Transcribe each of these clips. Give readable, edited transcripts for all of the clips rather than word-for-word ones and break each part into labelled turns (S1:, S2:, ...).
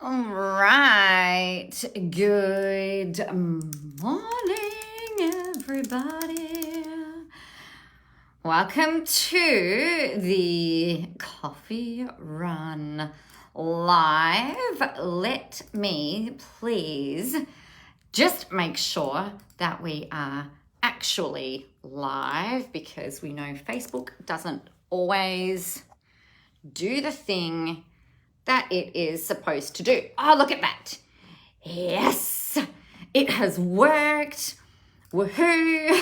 S1: All right. Good morning, everybody. Welcome to the Coffee Run Live. Let me please just make sure that we are actually live, because we know Facebook doesn't always do the thing that it is supposed to do. Oh, look at that. Yes, it has worked. Woohoo.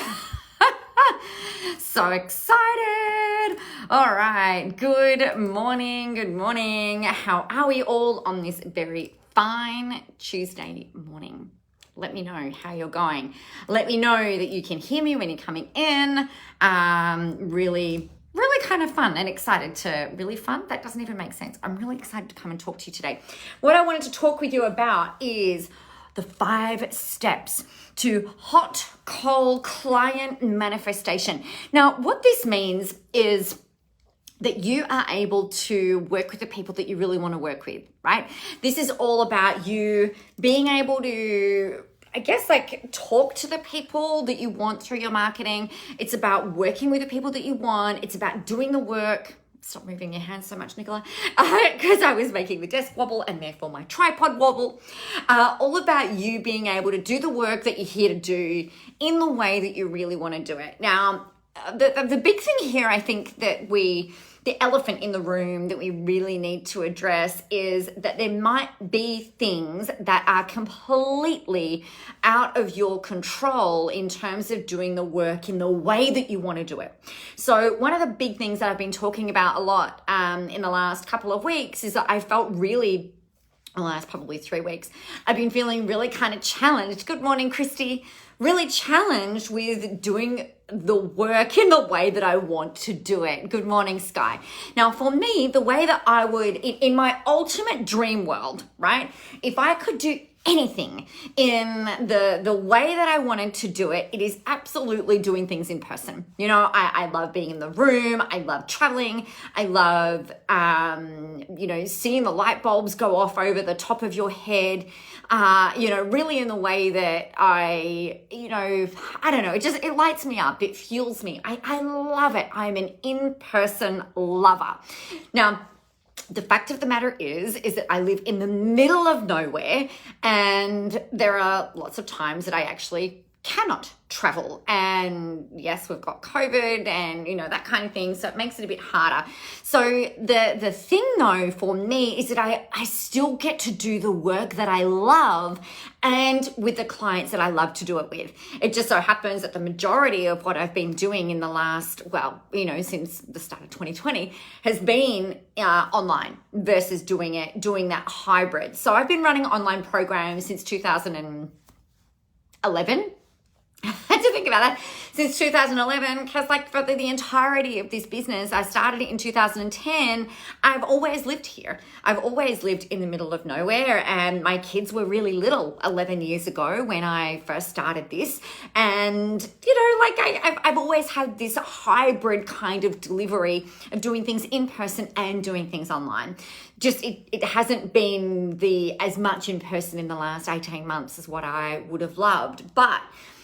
S1: So excited. All right. Good morning. Good morning. How are we all on this very fine Tuesday morning? Let me know how you're going. Let me know that you can hear me when you're coming in. Really kind of fun and excited to, really fun? That doesn't even make sense. I'm really excited to come and talk to you today. What I wanted to talk with you about is the 5 steps to hot, cold client manifestation. Now, what this means is that you are able to work with the people that you really want to work with, right? This is all about you being able to, I guess, like, talk to the people that you want through your marketing. It's about working with the people that you want. It's about doing the work. Stop moving your hands so much, Nicola, because I was making the desk wobble and therefore my tripod wobble. All about you being able to do the work that you're here to do in the way that you really want to do it. Now, the big thing here, I think that the elephant in the room that we really need to address is that there might be things that are completely out of your control in terms of doing the work in the way that you want to do it. So one of the big things that I've been talking about a lot in the last couple of weeks is that I felt really, the last probably 3 weeks, I've been feeling really kind of challenged. Good morning, Christy. Really challenged with doing the work in the way that I want to do it. Good morning, Sky. Now, for me, the way that I would, in my ultimate dream world, right? If I could do anything in the way that I wanted to do it, it is absolutely doing things in person. You know, I love being in the room. I love traveling. I love, seeing the light bulbs go off over the top of your head, really in the way that I don't know, it lights me up. It fuels me. I love it. I'm an in-person lover. Now, the fact of the matter is that I live in the middle of nowhere, and there are lots of times that I actually cannot travel. And yes, we've got COVID and, that kind of thing. So it makes it a bit harder. So the thing though for me is that I still get to do the work that I love and with the clients that I love to do it with. It just so happens that the majority of what I've been doing in the last, since the start of 2020 has been online versus doing that hybrid. So I've been running online programs since 2011. I had to think about that since 2011, because for the entirety of this business, I started it in 2010. I've always lived here. I've always lived in the middle of nowhere, and my kids were really little 11 years ago when I first started this. And, I've always had this hybrid kind of delivery of doing things in person and doing things online. Just it hasn't been as much in person in the last 18 months as what I would have loved. But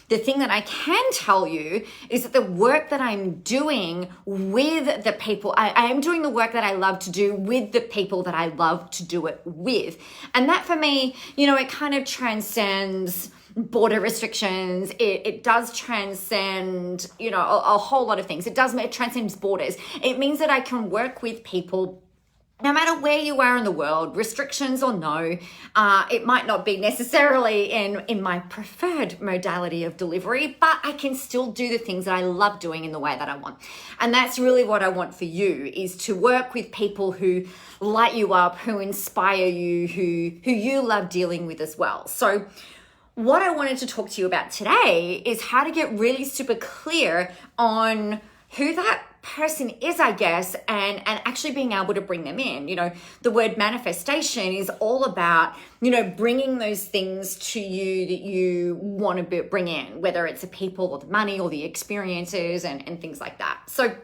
S1: the thing that I can tell you is that the work that I'm doing with the people, I am doing the work that I love to do with the people that I love to do it with. And that for me, it kind of transcends border restrictions. It does transcend, a whole lot of things. It transcends borders. It means that I can work with people no matter where you are in the world, restrictions or no. It might not be necessarily in my preferred modality of delivery, but I can still do the things that I love doing in the way that I want. And that's really what I want for you, is to work with people who light you up, who inspire you, who you love dealing with as well. So what I wanted to talk to you about today is how to get really super clear on who that person is, I guess, and actually being able to bring them in. The word manifestation is all about, bringing those things to you that you want to bring in, whether it's the people or the money or the experiences and things like that. So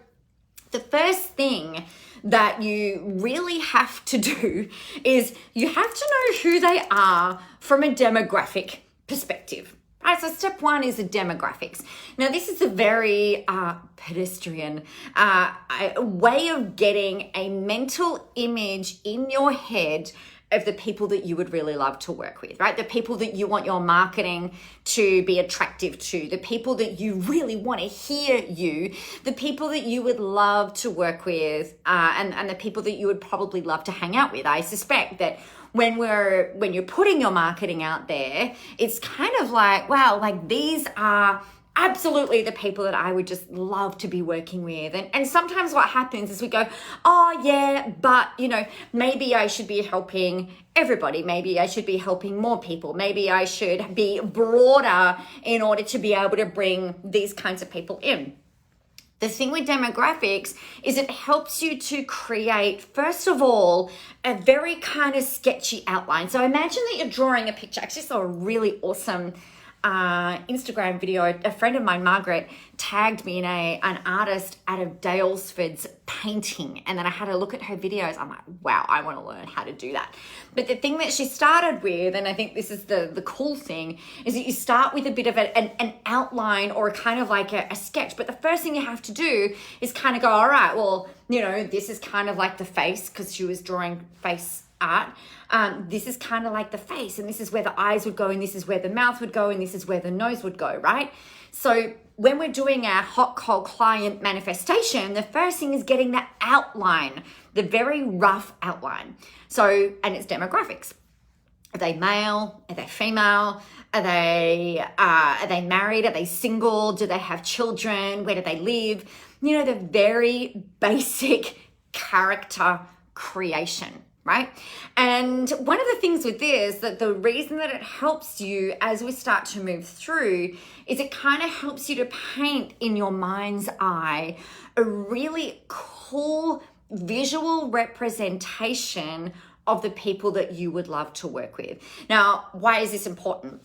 S1: The first thing that you really have to do is you have to know who they are from a demographic perspective. Right, so step one is the demographics. Now, this is a very pedestrian way of getting a mental image in your head of the people that you would really love to work with, right? The people that you want your marketing to be attractive to, the people that you really want to hear you, the people that you would love to work with, and the people that you would probably love to hang out with. I suspect that when you're putting your marketing out there, it's kind of like, wow, like these are absolutely the people that I would just love to be working with. And sometimes what happens is we go, oh yeah, but maybe I should be helping everybody. Maybe I should be helping more people. Maybe I should be broader in order to be able to bring these kinds of people in. The thing with demographics is it helps you to create, first of all, a very kind of sketchy outline. So imagine that you're drawing a picture. I actually saw a really awesome Instagram video. A friend of mine, Margaret, tagged me in an artist out of Dalesford's painting, and then I had a look at her videos. I'm like, wow, I want to learn how to do that. But the thing that she started with, and I think this is the cool thing, is that you start with a bit of an outline or kind of like a sketch. But the first thing you have to do is kind of go, all right, well, this is kind of like the face, because she was drawing face art. This is kind of like the face, and this is where the eyes would go, and this is where the mouth would go, and this is where the nose would go, right? So when we're doing our hot, cold client manifestation, the first thing is getting that outline, the very rough outline. So, and it's demographics. Are they male? Are they female? Are they married? Are they single? Do they have children? Where do they live? The very basic character creation. Right? And one of the things with this, that the reason that it helps you as we start to move through is it kind of helps you to paint in your mind's eye a really cool visual representation of the people that you would love to work with. Now, why is this important?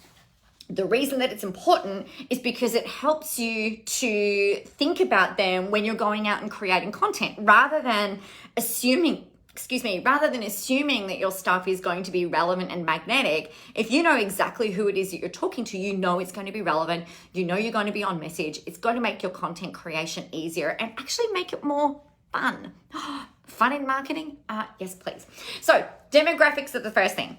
S1: The reason that it's important is because it helps you to think about them when you're going out and creating content, rather than assuming that your stuff is going to be relevant and magnetic. If you know exactly who it is that you're talking to, it's going to be relevant, you're going to be on message, it's going to make your content creation easier and actually make it more fun. Fun in marketing? Yes, please. So demographics are the first thing.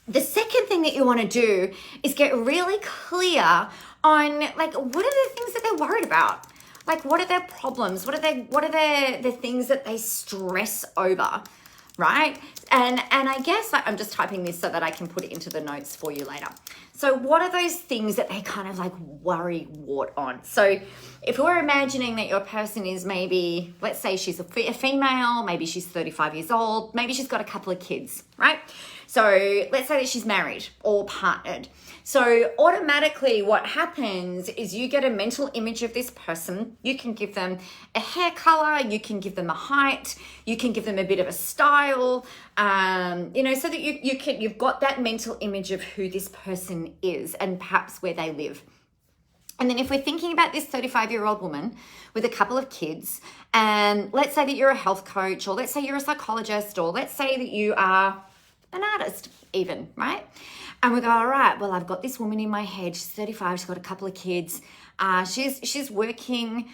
S1: The second thing that you want to do is get really clear on what are the things that they're worried about? Like, what are their problems? What are the things that they stress over, right? And I guess I'm just typing this so that I can put it into the notes for you later. So what are those things that they kind of worry wart on? So if we're imagining that your person is maybe, let's say she's a female, maybe she's 35 years old, maybe she's got a couple of kids, right? So let's say that she's married or partnered. So automatically what happens is you get a mental image of this person. You can give them a hair color, you can give them a height, you can give them a bit of a style, so that you've got that mental image of who this person is and perhaps where they live. And then if we're thinking about this 35-year-old woman with a couple of kids, and let's say that you're a health coach, or let's say you're a psychologist, or let's say that you are an artist even, right? And we go, all right, well, I've got this woman in my head. She's 35. She's got a couple of kids. She's working.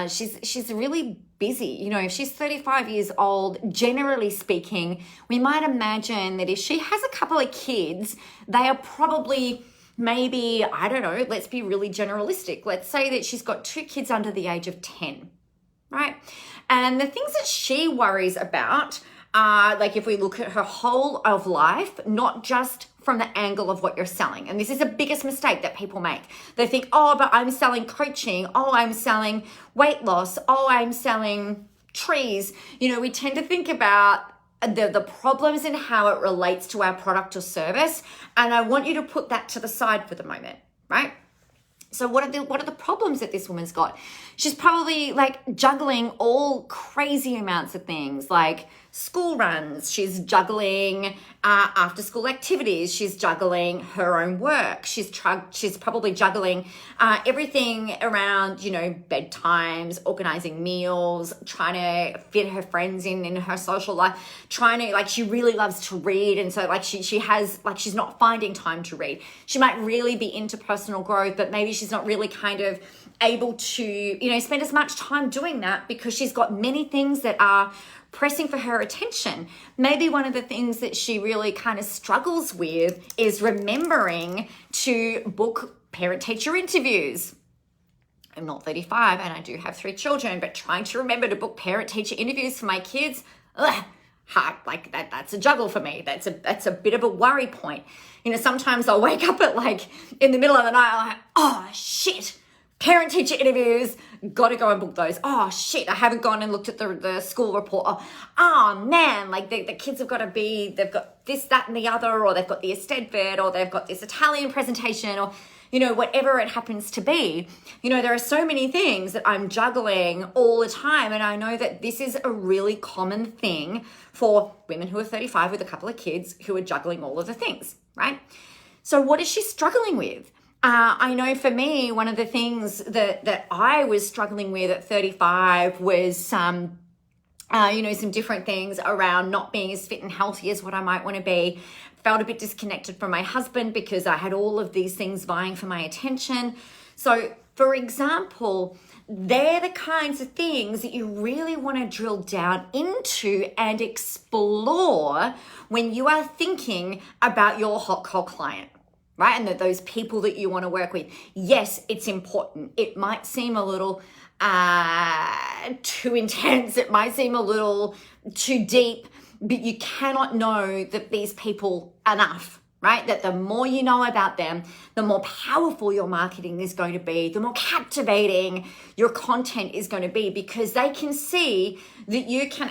S1: She's really busy. If she's 35 years old, generally speaking, we might imagine that if she has a couple of kids, they are probably maybe, I don't know, let's be really generalistic. Let's say that she's got 2 kids under the age of 10, right? And the things that she worries about, if we look at her whole of life, not just from the angle of what you're selling. And this is the biggest mistake that people make. They think, oh, but I'm selling coaching. Oh, I'm selling weight loss. Oh, I'm selling trees. We tend to think about the problems and how it relates to our product or service. And I want you to put that to the side for the moment, right? So what are the problems that this woman's got? She's probably juggling all crazy amounts of things, like school runs, she's juggling after school activities, she's juggling her own work, she's probably juggling everything around, bedtimes, organizing meals, trying to fit her friends in her social life, trying to, she really loves to read, and so she's not finding time to read. She might really be into personal growth, but maybe she's not really kind of able to, spend as much time doing that because she's got many things that are pressing for her attention. Maybe one of the things that she really kind of struggles with is remembering to book parent-teacher interviews. I'm not 35 and I do have 3 children, but trying to remember to book parent-teacher interviews for my kids, hard. That's a juggle for me. That's a bit of a worry point. Sometimes I'll wake up at in the middle of the night, I'm like, oh shit, parent-teacher interviews, got to go and book those. Oh shit, I haven't gone and looked at the school report. Oh man, the kids have got to be, they've got this, that, and the other, or they've got the Estedfed, or they've got this Italian presentation, or whatever it happens to be. There are so many things that I'm juggling all the time, and I know that this is a really common thing for women who are 35 with a couple of kids who are juggling all of the things, right? So what is she struggling with? I know for me, one of the things that I was struggling with at 35 was some different things around not being as fit and healthy as what I might want to be. Felt a bit disconnected from my husband because I had all of these things vying for my attention. So, for example, they're the kinds of things that you really want to drill down into and explore when you are thinking about your hot call client. Right? And those people that you want to work with. Yes, it's important. It might seem a little too intense. It might seem a little too deep, but you cannot know that these people enough, right? That the more you know about them, the more powerful your marketing is going to be, the more captivating your content is going to be, because they can see that you can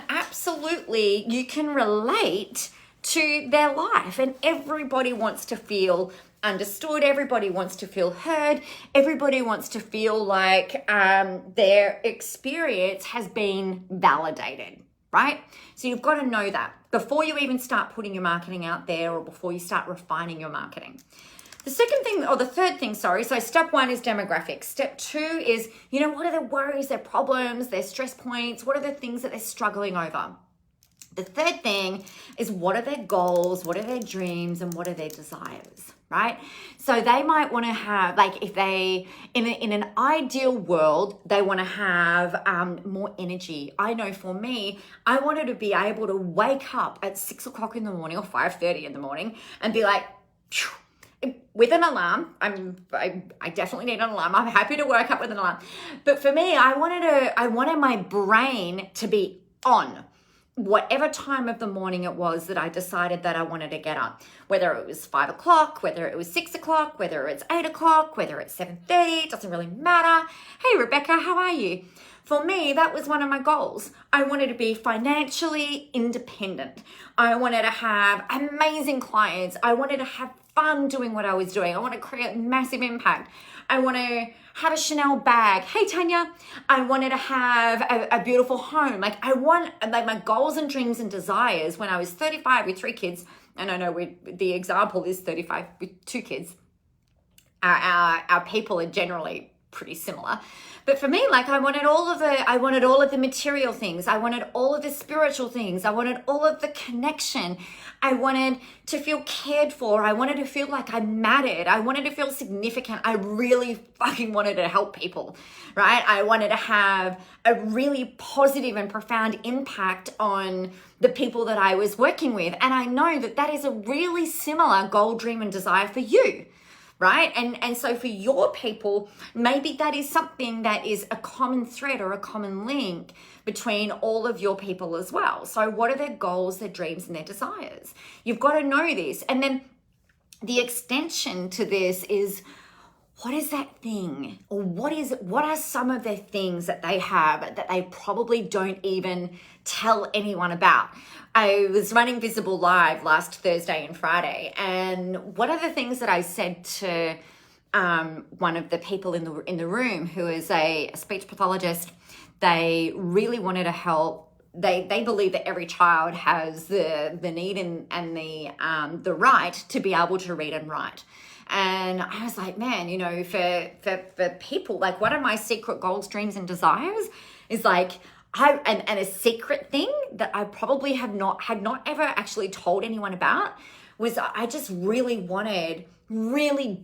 S1: relate to their life, and everybody wants to feel understood. Everybody wants to feel heard. Everybody wants to feel like their experience has been validated, right? So you've got to know that before you even start putting your marketing out there, or before you start refining your marketing. The third thing, so step 1 is demographics. Step 2 is, what are their worries, their problems, their stress points? What are the things that they're struggling over? The third thing is, what are their goals, what are their dreams, and what are their desires, right? So they might want to have, if they, in an ideal world, they want to have more energy. I know for me, I wanted to be able to wake up at 6 o'clock in the morning or 5:30 in the morning and be like, phew, with an alarm. I definitely need an alarm. I'm happy to wake up with an alarm. But for me, I wanted my brain to be on whatever time of the morning it was that I decided that I wanted to get up, whether it was 5 o'clock, whether it was 6 o'clock, whether it's 8 o'clock, whether it's 7:30, it doesn't really matter. Hey, Rebecca, how are you? For me, that was one of my goals. I wanted to be financially independent. I wanted to have amazing clients. I wanted to have fun doing what I was doing. I want to create massive impact. I want to have a Chanel bag. Hey, Tanya. I wanted to have a beautiful home. My goals and dreams and desires when I was 35 with 3 kids, and I know the example is 35 with 2 kids. Our people are generally pretty similar. But for me, I wanted all of the material things. I wanted all of the spiritual things. I wanted all of the connection. I wanted to feel cared for. I wanted to feel like I mattered. I wanted to feel significant. I really fucking wanted to help people, right? I wanted to have a really positive and profound impact on the people that I was working with. And I know that is a really similar goal, dream, and desire for you. Right? And so for your people, maybe that is something that is a common thread or a common link between all of your people as well. So what are their goals, their dreams, and their desires? You've got to know this. And then the extension to this is, what is that thing? Or what are some of the things that they have that they probably don't even tell anyone about? I was running Visible Live last Thursday and Friday, and one of the things that I said to one of the people in the room, who is a speech pathologist, they really wanted to help they believe that every child has the need and the right to be able to read and write. And I was like, man, you know, for people, like one of my secret goals, dreams, and desires is like, and a secret thing that I probably had not ever actually told anyone about was I just really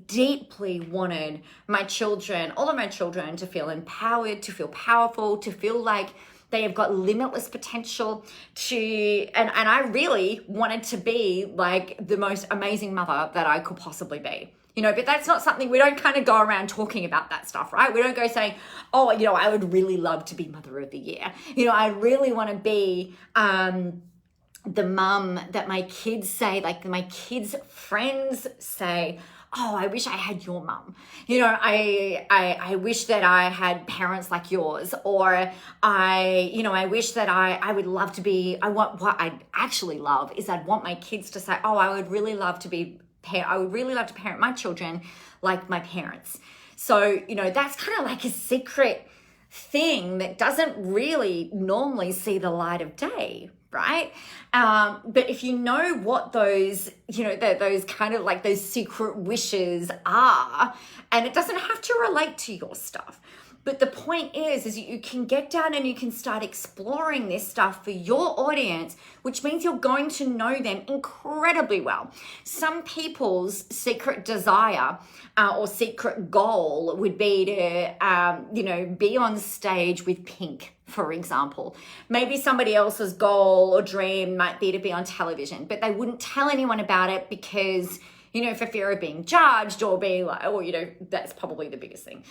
S1: deeply wanted my children, all of my children, to feel empowered, to feel powerful, to feel like they have got limitless potential and I really wanted to be like the most amazing mother that I could possibly be. You know, but that's not something, we don't kind of go around talking about that stuff, right? We don't go saying, oh, you know, I would really love to be Mother of the Year. You know, I really want to be the mum that my kids say, like my kids' friends say, oh, I wish I had your mum. You know, I wish that I had parents like yours, or I wish that I would love to be, what I'd actually love is I'd want my kids to say, oh, I would really love to parent my children like my parents. So, you know, that's kind of like a secret thing that doesn't really normally see the light of day, right? But if you know what those, you know, those kind of like those secret wishes are, and it doesn't have to relate to your stuff. But the point is you can get down and you can start exploring this stuff for your audience, which means you're going to know them incredibly well. Some people's secret desire or secret goal would be to, be on stage with Pink, for example. Maybe somebody else's goal or dream might be to be on television, but they wouldn't tell anyone about it because, you know, for fear of being judged or being like, or, you know, that's probably the biggest thing.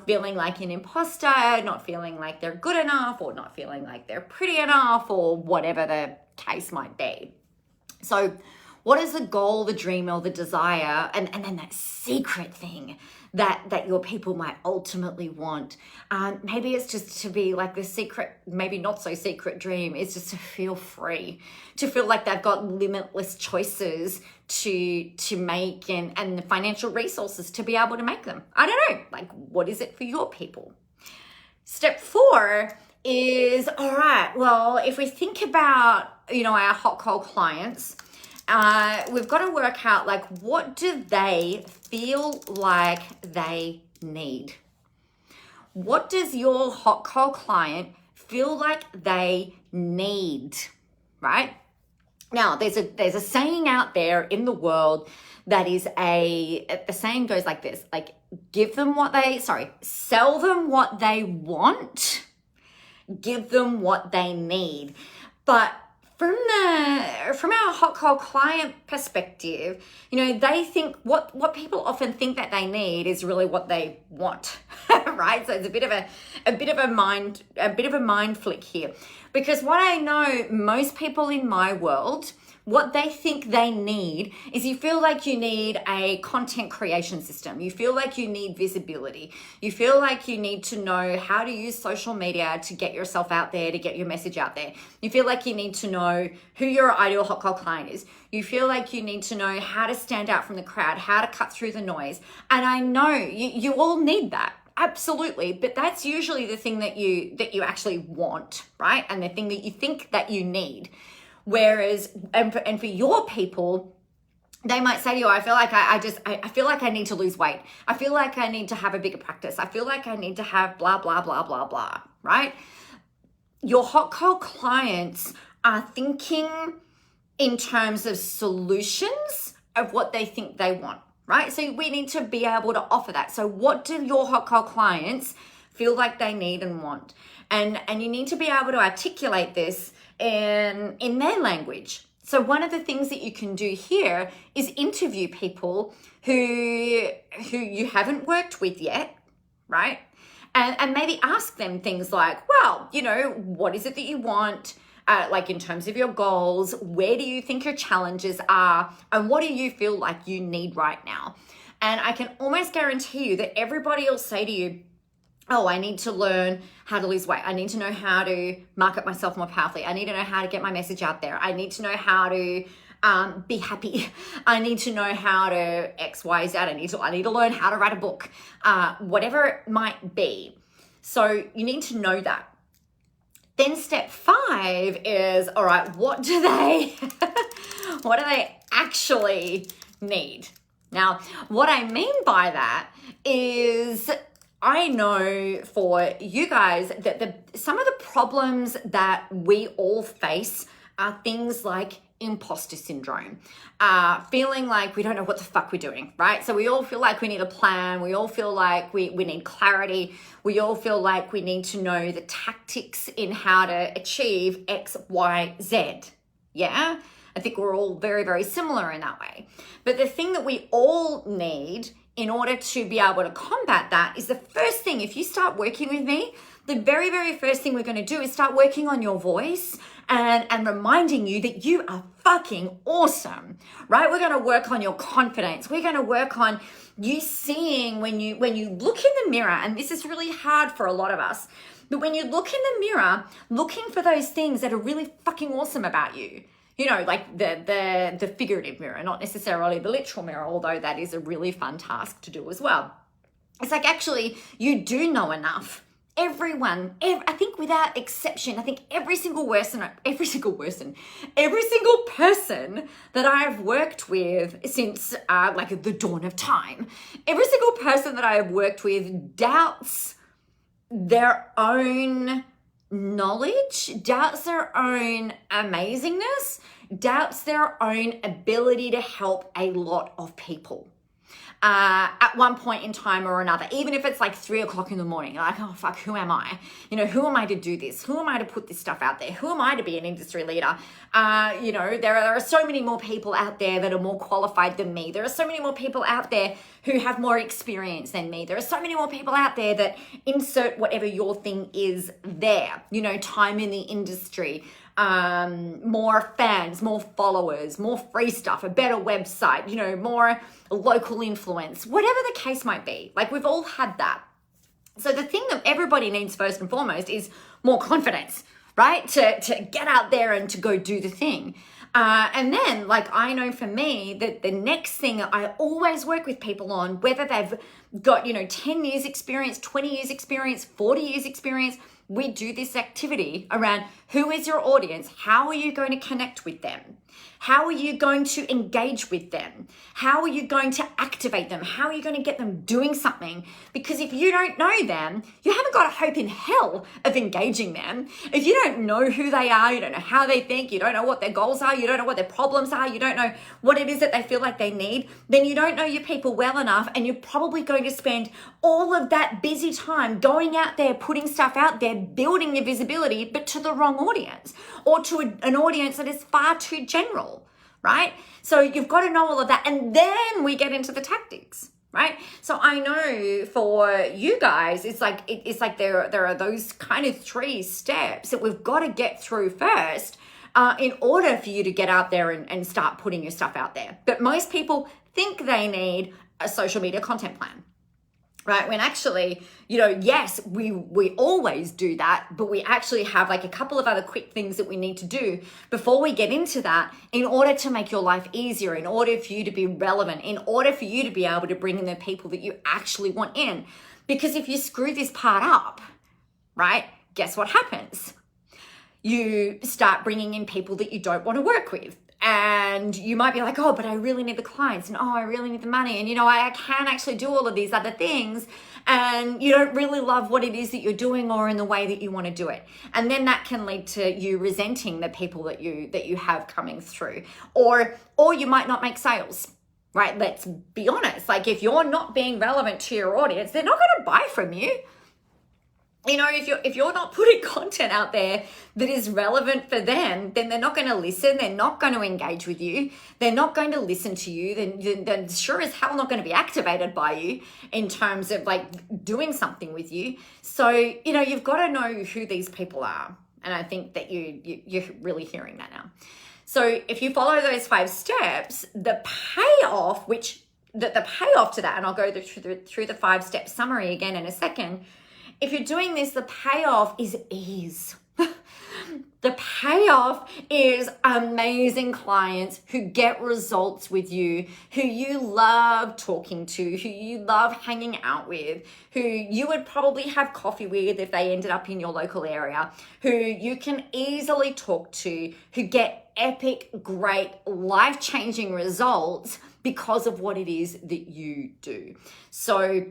S1: Feeling like an imposter, not feeling like they're good enough, or not feeling like they're pretty enough, or whatever the case might be. So what is the goal, the dream, or the desire? And then that secret thing that your people might ultimately want. Maybe it's just to be like the secret, maybe not so secret dream is just to feel free, to feel like they've got limitless choices to make and the financial resources to be able to make them. I don't know, like what is it for your people? Step 4 is, all right, well, if we think about, you know, our hot cold clients, we've got to work out like what do they feel like they need? What does your hot cold client feel like they need, right? Now, there's a saying out there in the world that is the saying goes like this, like sell them what they want, give them what they need. But from our hot cold client perspective, you know, they think what people often think that they need is really what they want, right? So it's a bit of a mind flick here, because what I know most people in my world, what they think they need is you feel like you need a content creation system. You feel like you need visibility. You feel like you need to know how to use social media to get yourself out there, to get your message out there. You feel like you need to know who your ideal hot cold client is. You feel like you need to know how to stand out from the crowd, how to cut through the noise. And I know you all need that. Absolutely. But that's usually the thing that you actually want, right? And the thing that you think that you need. Whereas, and for your people, they might say to you, I feel like I feel like I need to lose weight. I feel like I need to have a bigger practice. I feel like I need to have blah, blah, blah, blah, blah, right? Your hot cold clients are thinking in terms of solutions of what they think they want, right? So we need to be able to offer that. So what do your hot cold clients feel like they need and want? And you need to be able to articulate this in their language. So one of the things that you can do here is interview people who you haven't worked with yet, right? And maybe ask them things like, well, you know, what is it that you want? Like in terms of your goals, where do you think your challenges are? And what do you feel like you need right now? And I can almost guarantee you that everybody will say to you, oh, I need to learn how to lose weight. I need to know how to market myself more powerfully. I need to know how to get my message out there. I need to know how to be happy. I need to know how to X, Y, Z. I need to learn how to write a book, whatever it might be. So you need to know that. Then step 5 is, all right, what do they actually need? Now, what I mean by that is I know for you guys that some of the problems that we all face are things like imposter syndrome, feeling like we don't know what the fuck we're doing, right? So we all feel like we need a plan. We all feel like we need clarity. We all feel like we need to know the tactics in how to achieve X, Y, Z. Yeah? I think we're all very, very similar in that way. But the thing that we all need in order to be able to combat that is the first thing, if you start working with me, the very, very first thing we're going to do is start working on your voice and reminding you that you are fucking awesome, right? We're going to work on your confidence. We're going to work on you seeing when you look in the mirror, and this is really hard for a lot of us, but when you look in the mirror, looking for those things that are really fucking awesome about you. You know, like the figurative mirror, not necessarily the literal mirror, although that is a really fun task to do as well. It's like, actually, you do know enough. Everyone, I think without exception, I think every single person that I've worked with since like the dawn of time, every single person that I have worked with doubts their own knowledge, doubts their own amazingness, doubts their own ability to help a lot of people at one point in time or another. Even if it's like 3 o'clock in the morning, you're like, oh fuck, who am I? You know, who am I to do this? Who am I to put this stuff out there? Who am I to be an industry leader? You know, there are so many more people out there that are more qualified than me. There are so many more people out there who have more experience than me. There are so many more people out there that insert whatever your thing is there. You know, time in the industry, more fans, more followers, more free stuff, a better website, you know, more local influence, whatever the case might be. Like, we've all had that. So the thing that everybody needs first and foremost is more confidence, right? To get out there and to go do the thing. And then, like, I know for me that the next thing I always work with people on, whether they've got, you know, 10 years experience, 20 years experience, 40 years experience, we do this activity around who is your audience? How are you going to connect with them? How are you going to engage with them? How are you going to activate them? How are you going to get them doing something? Because if you don't know them, you haven't got a hope in hell of engaging them. If you don't know who they are, you don't know how they think, you don't know what their goals are, you don't know what their problems are, you don't know what it is that they feel like they need, then you don't know your people well enough, and you're probably going to spend all of that busy time going out there, putting stuff out there, building your visibility, but to the wrong audience, or to an audience that is far too general, right? So you've got to know all of that. And then we get into the tactics, right? So I know for you guys, it's like there are those kind of 3 steps that we've got to get through first in order for you to get out there and start putting your stuff out there. But most people think they need a social media content plan, right? When actually, you know, yes, we always do that, but we actually have like a couple of other quick things that we need to do before we get into that in order to make your life easier, in order for you to be relevant, in order for you to be able to bring in the people that you actually want in. Because if you screw this part up, right, guess what happens? You start bringing in people that you don't want to work with. And you might be like, oh, but I really need the clients, and oh, I really need the money, and you know, I can actually do all of these other things, and you don't really love what it is that you're doing or in the way that you want to do it. And then that can lead to you resenting the people that you have coming through, or you might not make sales, right? Let's be honest. Like, if you're not being relevant to your audience, they're not going to buy from you. You know, if you're not putting content out there that is relevant for them, then they're not going to listen. They're not going to engage with you. They're not going to listen to you. Then sure as hell not going to be activated by you in terms of like doing something with you. So, you know, you've got to know who these people are. And I think that you're really hearing that now. So if you follow those 5 steps, the payoff to that, and I'll go through the 5-step summary again in a second. If you're doing this, the payoff is ease. The payoff is amazing clients who get results with you, who you love talking to, who you love hanging out with, who you would probably have coffee with if they ended up in your local area, who you can easily talk to, who get epic, great, life-changing results because of what it is that you do. So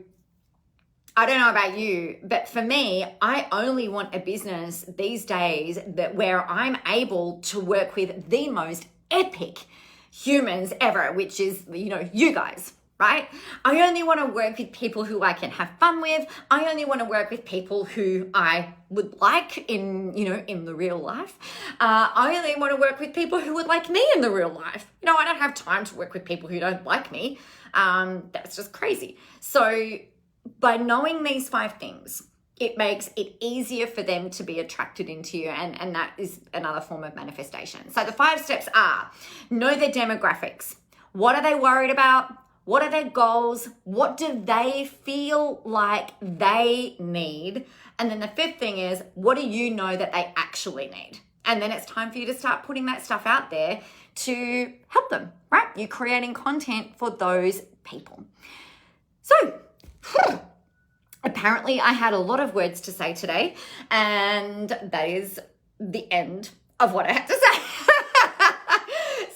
S1: I don't know about you, but for me, I only want a business these days where I'm able to work with the most epic humans ever, which is, you guys, right? I only want to work with people who I can have fun with. I only want to work with people who I would like in the real life. I only want to work with people who would like me in the real life. I don't have time to work with people who don't like me. That's just crazy. So by knowing these 5 things, it makes it easier for them to be attracted into you. And that is another form of manifestation. So the 5 steps are: know their demographics. What are they worried about? What are their goals? What do they feel like they need? And then the 5th thing is, what do you know that they actually need? And then it's time for you to start putting that stuff out there to help them, right? You're creating content for those people. So, apparently I had a lot of words to say today, and that is the end of what I had to say.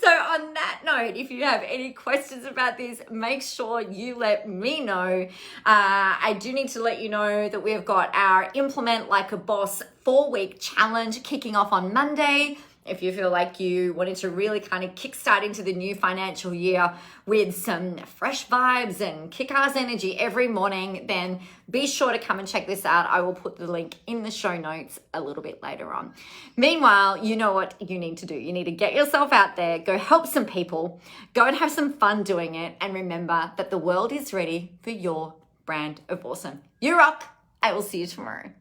S1: So on that note, if you have any questions about this, make sure you let me know. I do need to let you know that we've got our Implement Like a Boss 4-week challenge kicking off on Monday. If you feel like you wanted to really kind of kickstart into the new financial year with some fresh vibes and kick-ass energy every morning, then be sure to come and check this out. I will put the link in the show notes a little bit later on. Meanwhile, you know what you need to do. You need to get yourself out there, go help some people, go and have some fun doing it, and remember that the world is ready for your brand of awesome. You rock. I will see you tomorrow.